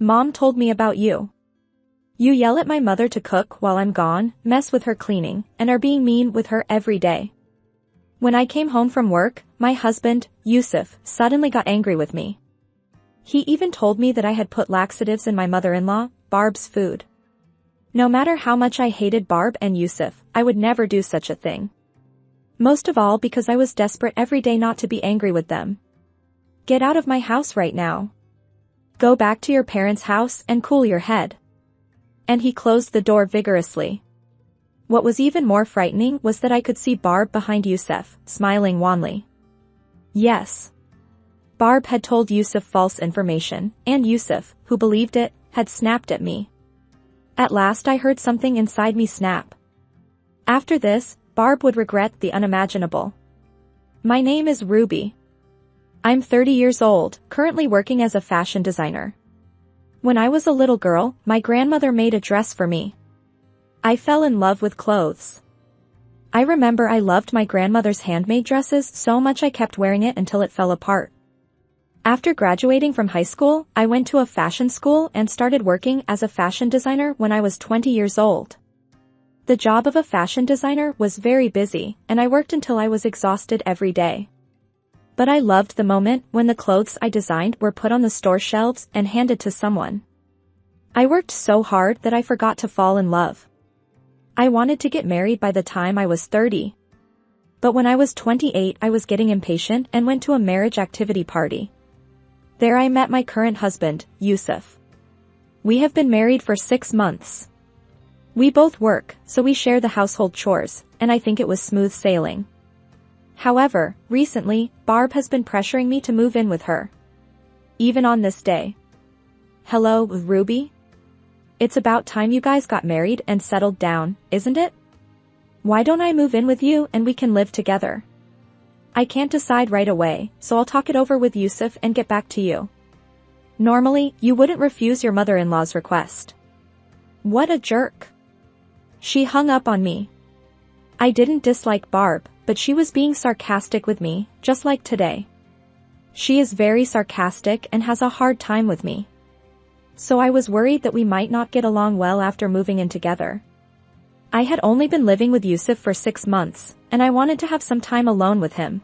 Mom told me about you. You yell at my mother to cook while I'm gone, mess with her cleaning, and are being mean with her every day. When I came home from work, my husband, Yusuf, suddenly got angry with me. He even told me that I had put laxatives in my mother-in-law, Barb's food. No matter how much I hated Barb and Yusuf, I would never do such a thing. Most of all because I was desperate every day not to be angry with them. Get out of my house right now. Go back to your parents' house and cool your head. And he closed the door vigorously. What was even more frightening was that I could see Barb behind Yusuf, smiling wanly. Yes. Barb had told Yusuf false information, and Yusuf, who believed it, had snapped at me. At last I heard something inside me snap. After this, Barb would regret the unimaginable. My name is Ruby. I'm 30 years old, currently working as a fashion designer. When I was a little girl, my grandmother made a dress for me. I fell in love with clothes. I remember I loved my grandmother's handmade dresses so much I kept wearing it until it fell apart. After graduating from high school, I went to a fashion school and started working as a fashion designer when I was 20 years old. The job of a fashion designer was very busy, and I worked until I was exhausted every day. But I loved the moment when the clothes I designed were put on the store shelves and handed to someone. I worked so hard that I forgot to fall in love. I wanted to get married by the time I was 30. But when I was 28 I was getting impatient and went to a marriage activity party. There I met my current husband, Yusuf. We have been married for 6 months. We both work, so we share the household chores, and I think it was smooth sailing. However, recently, Barb has been pressuring me to move in with her. Even on this day. Hello, Ruby? It's about time you guys got married and settled down, isn't it? Why don't I move in with you and we can live together? I can't decide right away, so I'll talk it over with Yusuf and get back to you. Normally, you wouldn't refuse your mother-in-law's request. What a jerk. She hung up on me. I didn't dislike Barb, but she was being sarcastic with me, just like today. She is very sarcastic and has a hard time with me. So I was worried that we might not get along well after moving in together. I had only been living with Yusuf for 6 months, and I wanted to have some time alone with him.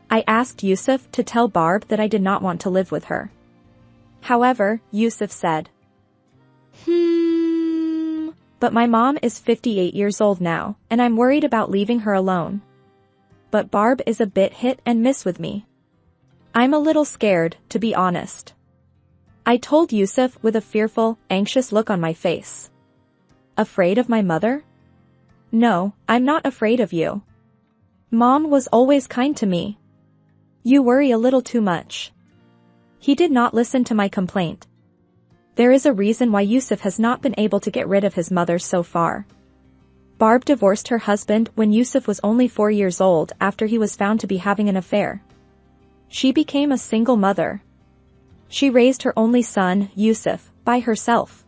I asked Yusuf to tell Barb that I did not want to live with her. However, Yusuf said, But my mom is 58 years old now, and I'm worried about leaving her alone. But Barb is a bit hit and miss with me. I'm a little scared, to be honest. I told Yusuf with a fearful, anxious look on my face. Afraid of my mother? No, I'm not afraid of you. Mom was always kind to me. You worry a little too much. He did not listen to my complaint. There is a reason why Yusuf has not been able to get rid of his mother so far. Barb divorced her husband when Yusuf was only 4 years old after he was found to be having an affair. She became a single mother. She raised her only son, Yusuf, by herself.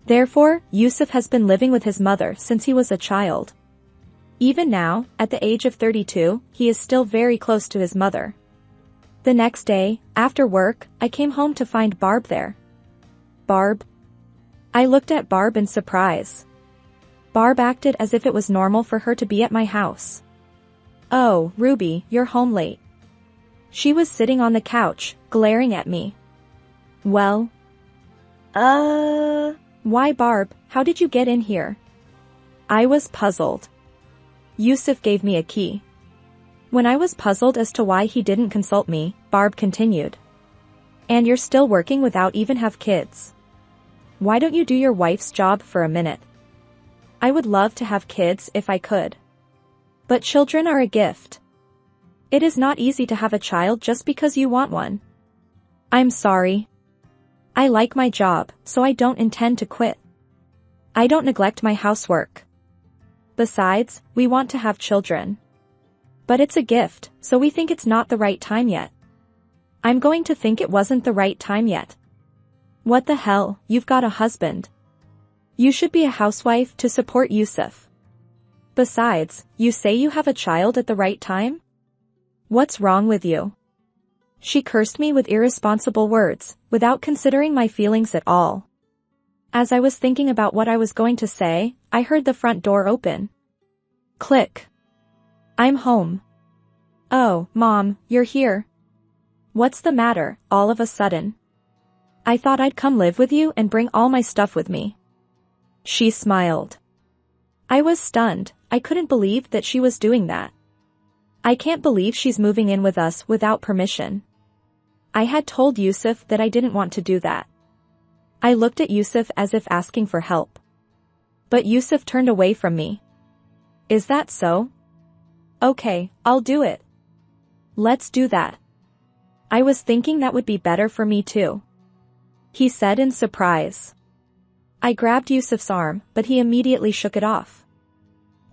Therefore, Yusuf has been living with his mother since he was a child. Even now, at the age of 32, he is still very close to his mother. The next day, after work, I came home to find Barb there. Barb? I looked at Barb in surprise. Barb acted as if it was normal for her to be at my house. Oh, Ruby, you're home late. She was sitting on the couch, glaring at me. Well? Why Barb, how did you get in here? I was puzzled. Yusuf gave me a key. When I was puzzled as to why he didn't consult me, Barb continued. And you're still working without even have kids. Why don't you do your wife's job for a minute? I would love to have kids if I could. But children are a gift. It is not easy to have a child just because you want one. I'm sorry. I like my job, so I don't intend to quit. I don't neglect my housework. Besides, we want to have children. But it's a gift, so we think it's not the right time yet. I'm going to think it wasn't the right time yet. What the hell, you've got a husband. You should be a housewife to support Yusuf. Besides, you say you have a child at the right time? What's wrong with you? She cursed me with irresponsible words, without considering my feelings at all. As I was thinking about what I was going to say, I heard the front door open. Click. I'm home. Oh, Mom, you're here. What's the matter, all of a sudden? I thought I'd come live with you and bring all my stuff with me. She smiled. I was stunned. I couldn't believe that she was doing that. I can't believe she's moving in with us without permission. I had told Yusuf that I didn't want to do that. I looked at Yusuf as if asking for help. But Yusuf turned away from me. Is that so? Okay, I'll do it. Let's do that. I was thinking that would be better for me too. He said in surprise. I grabbed Yusuf's arm, but he immediately shook it off.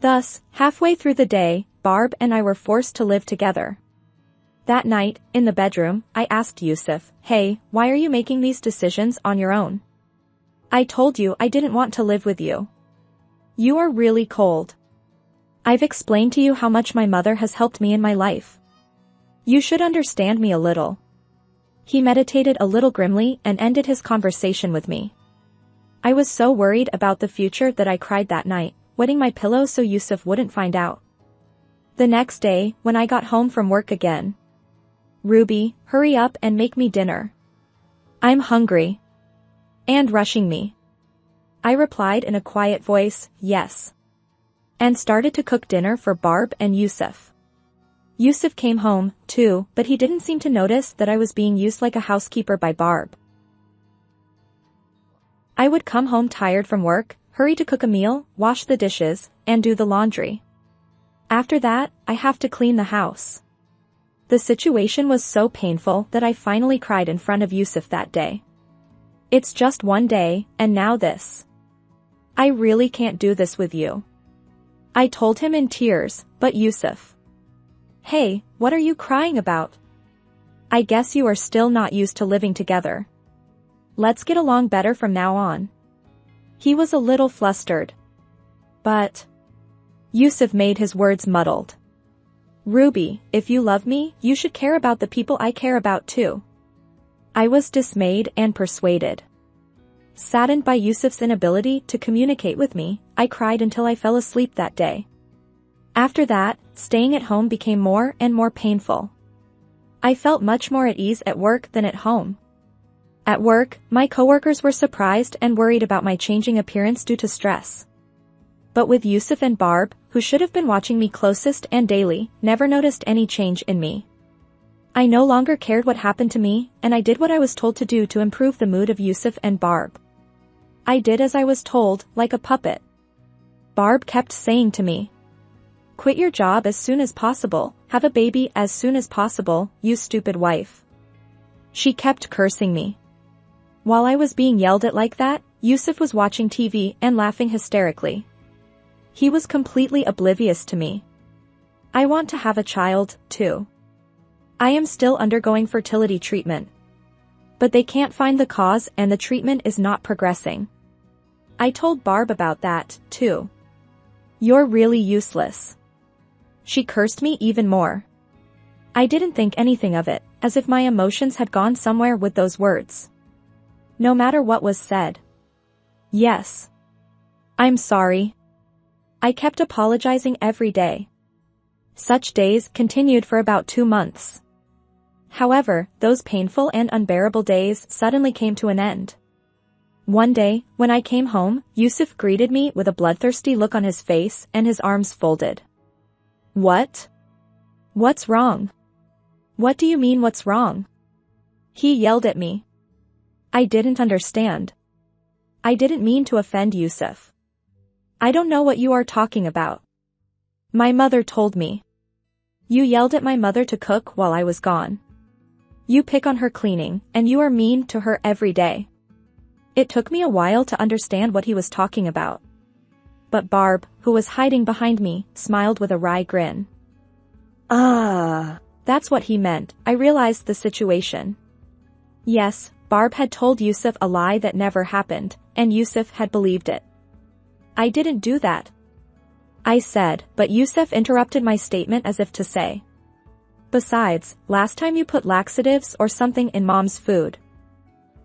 Thus, halfway through the day, Barb and I were forced to live together. That night, in the bedroom, I asked Yusuf, "Hey, why are you making these decisions on your own? I told you I didn't want to live with you. You are really cold. I've explained to you how much my mother has helped me in my life. You should understand me a little." He meditated a little grimly and ended his conversation with me. I was so worried about the future that I cried that night, wetting my pillow so Yusuf wouldn't find out. The next day, when I got home from work again. "Ruby, hurry up and make me dinner. I'm hungry." And rushing me. I replied in a quiet voice, "Yes." And started to cook dinner for Barb and Yusuf. Yusuf came home, too, but he didn't seem to notice that I was being used like a housekeeper by Barb. I would come home tired from work, hurry to cook a meal, wash the dishes, and do the laundry. After that, I have to clean the house. The situation was so painful that I finally cried in front of Yusuf that day. It's just one day, and now this. I really can't do this with you. I told him in tears, but Yusuf. Hey, what are you crying about? I guess you are still not used to living together. Let's get along better from now on. He was a little flustered. But Yusuf made his words muddled. Ruby, if you love me, you should care about the people I care about too. I was dismayed and persuaded. Saddened by Yusuf's inability to communicate with me, I cried until I fell asleep that day. After that, staying at home became more and more painful. I felt much more at ease at work than at home. At work, my coworkers were surprised and worried about my changing appearance due to stress. But with Yusuf and Barb, who should have been watching me closest and daily, never noticed any change in me. I no longer cared what happened to me, and I did what I was told to do to improve the mood of Yusuf and Barb. I did as I was told, like a puppet. Barb kept saying to me, "Quit your job as soon as possible, have a baby as soon as possible, you stupid wife." She kept cursing me. While I was being yelled at like that, Yusuf was watching TV and laughing hysterically. He was completely oblivious to me. I want to have a child, too. I am still undergoing fertility treatment. But they can't find the cause and the treatment is not progressing. I told Barb about that, too. You're really useless. She cursed me even more. I didn't think anything of it, as if my emotions had gone somewhere with those words. No matter what was said. Yes. I'm sorry. I kept apologizing every day. Such days continued for about 2 months. However, those painful and unbearable days suddenly came to an end. One day, when I came home, Yusuf greeted me with a bloodthirsty look on his face and his arms folded. What? What's wrong? What do you mean what's wrong? He yelled at me. I didn't understand. I didn't mean to offend Yusuf. I don't know what you are talking about. My mother told me. You yelled at my mother to cook while I was gone. You pick on her cleaning, and you are mean to her every day. It took me a while to understand what he was talking about. But Barb, who was hiding behind me, smiled with a wry grin. That's what he meant. I realized the situation. Yes, Barb had told Yusuf a lie that never happened, and Yusuf had believed it. I didn't do that. I said, but Yusuf interrupted my statement as if to say. Besides, last time you put laxatives or something in Mom's food.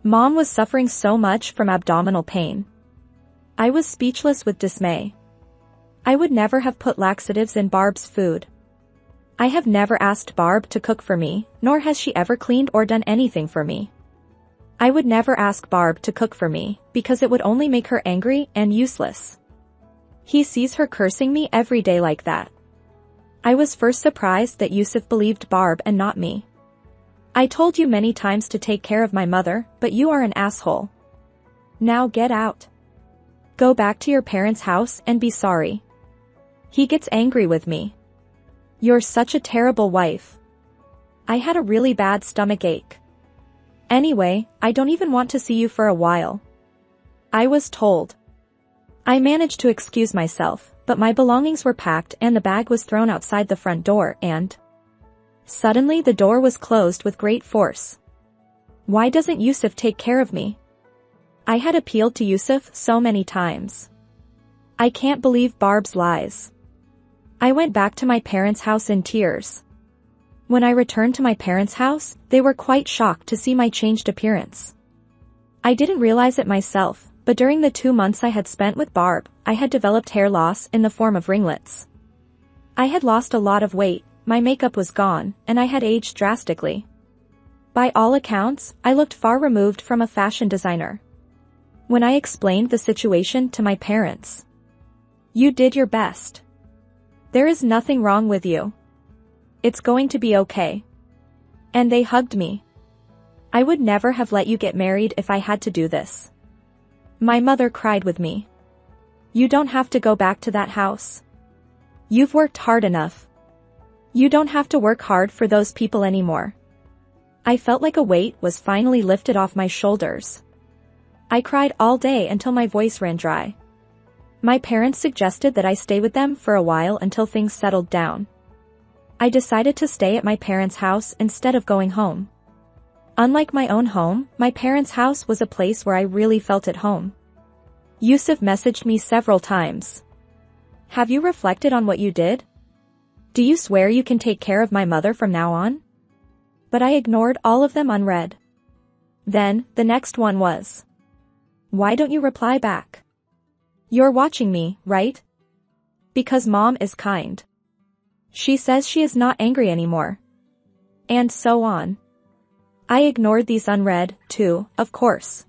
Mom was suffering so much from abdominal pain. I was speechless with dismay. I would never have put laxatives in Barb's food. I have never asked Barb to cook for me, nor has she ever cleaned or done anything for me. I would never ask Barb to cook for me, because it would only make her angry and useless. He sees her cursing me every day like that. I was first surprised that Yusuf believed Barb and not me. I told you many times to take care of my mother, but you are an asshole. Now get out. Go back to your parents' house and be sorry. He gets angry with me. You're such a terrible wife. I had a really bad stomach ache. Anyway, I don't even want to see you for a while. I was told. I managed to excuse myself, but my belongings were packed and the bag was thrown outside the front door and... Suddenly the door was closed with great force. Why doesn't Yusuf take care of me? I had appealed to Yusuf so many times. I can't believe Barb's lies. I went back to my parents' house in tears. When I returned to my parents' house, they were quite shocked to see my changed appearance. I didn't realize it myself, but during the 2 months I had spent with Barb, I had developed hair loss in the form of ringlets. I had lost a lot of weight, my makeup was gone, and I had aged drastically. By all accounts, I looked far removed from a fashion designer. When I explained the situation to my parents, "You did your best. There is nothing wrong with you. It's going to be okay." And they hugged me. I would never have let you get married if I had to do this. My mother cried with me. You don't have to go back to that house. You've worked hard enough. You don't have to work hard for those people anymore. I felt like a weight was finally lifted off my shoulders. I cried all day until my voice ran dry. My parents suggested that I stay with them for a while until things settled down. I decided to stay at my parents' house instead of going home. Unlike my own home, my parents' house was a place where I really felt at home. Yusuf messaged me several times. Have you reflected on what you did? Do you swear you can take care of my mother from now on? But I ignored all of them unread. Then, the next one was. Why don't you reply back? You're watching me, right? Because Mom is kind. She says she is not angry anymore. And so on. I ignored these unread, too, of course.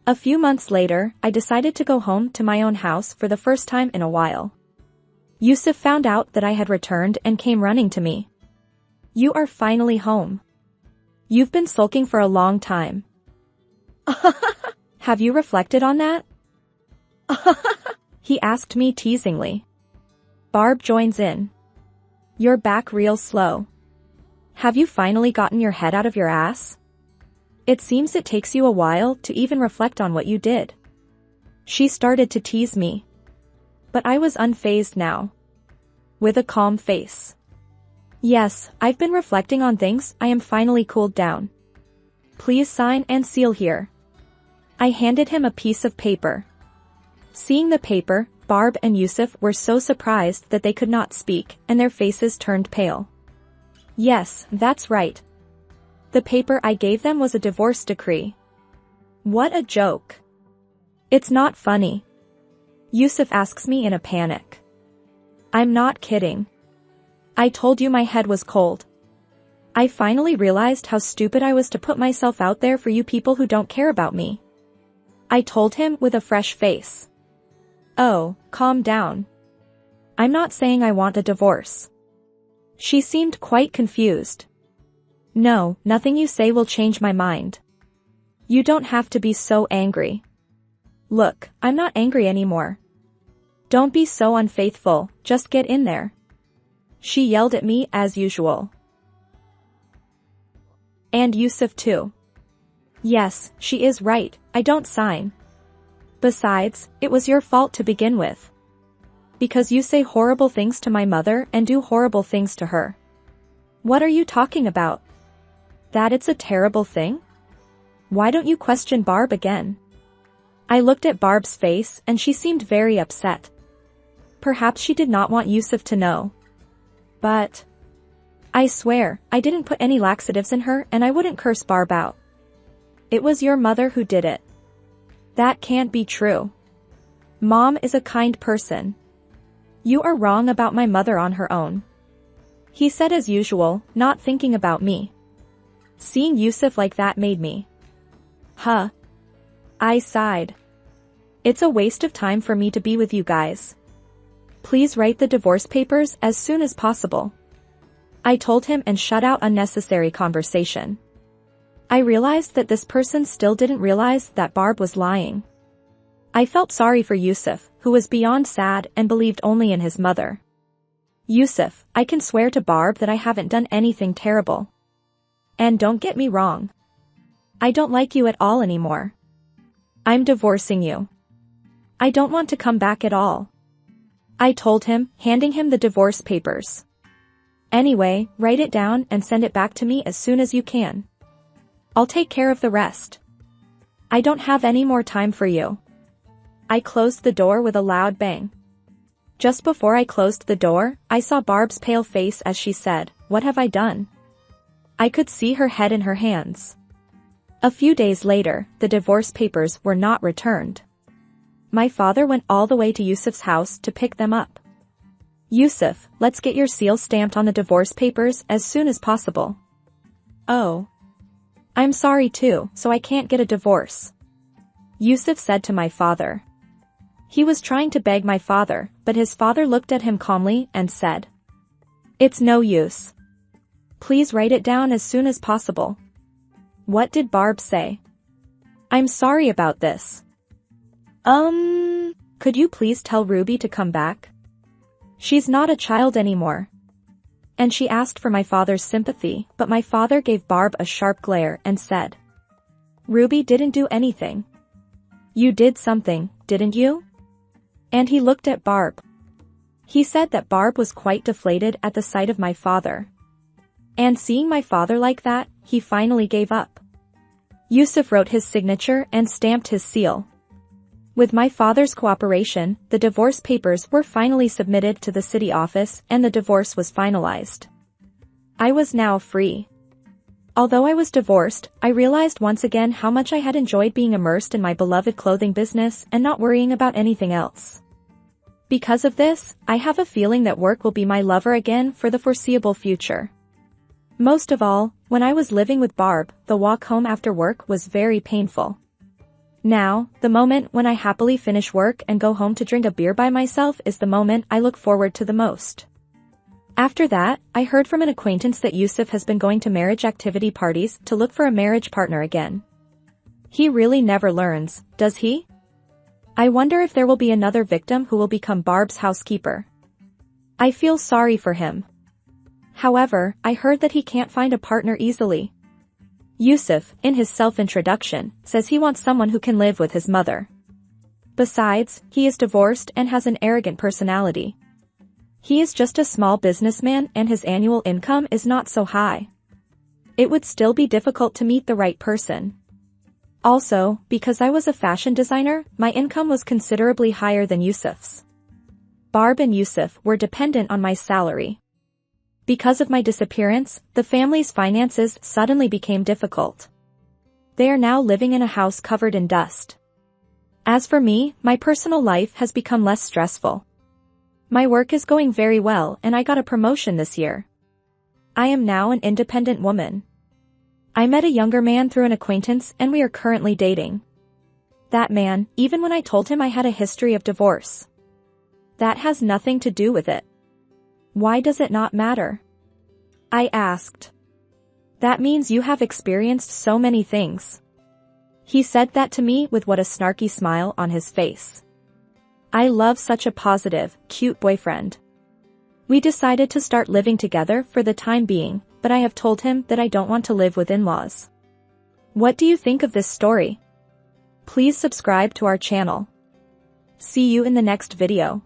A few months later, I decided to go home to my own house for the first time in a while. Yusuf found out that I had returned and came running to me. You are finally home. You've been sulking for a long time. Have you reflected on that? He asked me teasingly. Barb joins in. You're back real slow. Have you finally gotten your head out of your ass? It seems it takes you a while to even reflect on what you did. She started to tease me. But I was unfazed now. With a calm face. Yes, I've been reflecting on things. I am finally cooled down. Please sign and seal here. I handed him a piece of paper. Seeing the paper, Barb and Yusuf were so surprised that they could not speak, and their faces turned pale. Yes, that's right. The paper I gave them was a divorce decree. What a joke. It's not funny. Yusuf asks me in a panic. I'm not kidding. I told you my head was cold. I finally realized how stupid I was to put myself out there for you people who don't care about me. I told him with a fresh face. Oh, calm down. I'm not saying I want a divorce. She seemed quite confused. No, nothing you say will change my mind. You don't have to be so angry. Look, I'm not angry anymore. Don't be so unfaithful, just get in there. She yelled at me as usual. And Yusuf too. Yes, she is right, I don't sign. Besides, it was your fault to begin with. Because you say horrible things to my mother and do horrible things to her. What are you talking about? That it's a terrible thing? Why don't you question Barb again? I looked at Barb's face and she seemed very upset. Perhaps she did not want Yusuf to know. But... I swear, I didn't put any laxatives in her and I wouldn't curse Barb out. It was your mother who did it. That can't be true. Mom is a kind person. You are wrong about my mother on her own. He said as usual, not thinking about me. Seeing Yusuf like that made me. Huh. I sighed. It's a waste of time for me to be with you guys. Please write the divorce papers as soon as possible. I told him and shut out unnecessary conversation. I realized that this person still didn't realize that Barb was lying. I felt sorry for Yusuf, who was beyond sad and believed only in his mother. Yusuf, I can swear to Barb that I haven't done anything terrible. And don't get me wrong. I don't like you at all anymore. I'm divorcing you. I don't want to come back at all. I told him, handing him the divorce papers. Anyway, write it down and send it back to me as soon as you can. I'll take care of the rest. I don't have any more time for you. I closed the door with a loud bang. Just before I closed the door, I saw Barb's pale face as she said, "What have I done?" I could see her head in her hands. A few days later, the divorce papers were not returned. My father went all the way to Yusuf's house to pick them up. "Yusuf, let's get your seal stamped on the divorce papers as soon as possible." "Oh. I'm sorry too, so I can't get a divorce," Yusuf said to my father. He was trying to beg my father, but his father looked at him calmly and said, "It's no use. Please write it down as soon as possible." What did Barb say? "I'm sorry about this. Could you please tell Ruby to come back? She's not a child anymore." And she asked for my father's sympathy, but my father gave Barb a sharp glare and said, "Ruby didn't do anything. You did something, didn't you?" And he looked at Barb. He said that Barb was quite deflated at the sight of my father. And seeing my father like that, he finally gave up. Yusuf wrote his signature and stamped his seal. With my father's cooperation, the divorce papers were finally submitted to the city office and the divorce was finalized. I was now free. Although I was divorced, I realized once again how much I had enjoyed being immersed in my beloved clothing business and not worrying about anything else. Because of this, I have a feeling that work will be my lover again for the foreseeable future. Most of all, when I was living with Barb, the walk home after work was very painful. Now, the moment when I happily finish work and go home to drink a beer by myself is the moment I look forward to the most. After that, I heard from an acquaintance that Yusuf has been going to marriage activity parties to look for a marriage partner again. He really never learns, does he? I wonder if there will be another victim who will become Barb's housekeeper. I feel sorry for him. However, I heard that he can't find a partner easily. Yusuf, in his self-introduction, says he wants someone who can live with his mother. Besides, he is divorced and has an arrogant personality. He is just a small businessman and his annual income is not so high. It would still be difficult to meet the right person. Also, because I was a fashion designer, my income was considerably higher than Yusuf's. Barb and Yusuf were dependent on my salary. Because of my disappearance, the family's finances suddenly became difficult. They are now living in a house covered in dust. As for me, my personal life has become less stressful. My work is going very well and I got a promotion this year. I am now an independent woman. I met a younger man through an acquaintance and we are currently dating. That man, even when I told him I had a history of divorce. That has nothing to do with it. Why does it not matter? I asked. That means you have experienced so many things. He said that to me with what a snarky smile on his face. I love such a positive, cute boyfriend. We decided to start living together for the time being, but I have told him that I don't want to live with in-laws. What do you think of this story? Please subscribe to our channel. See you in the next video.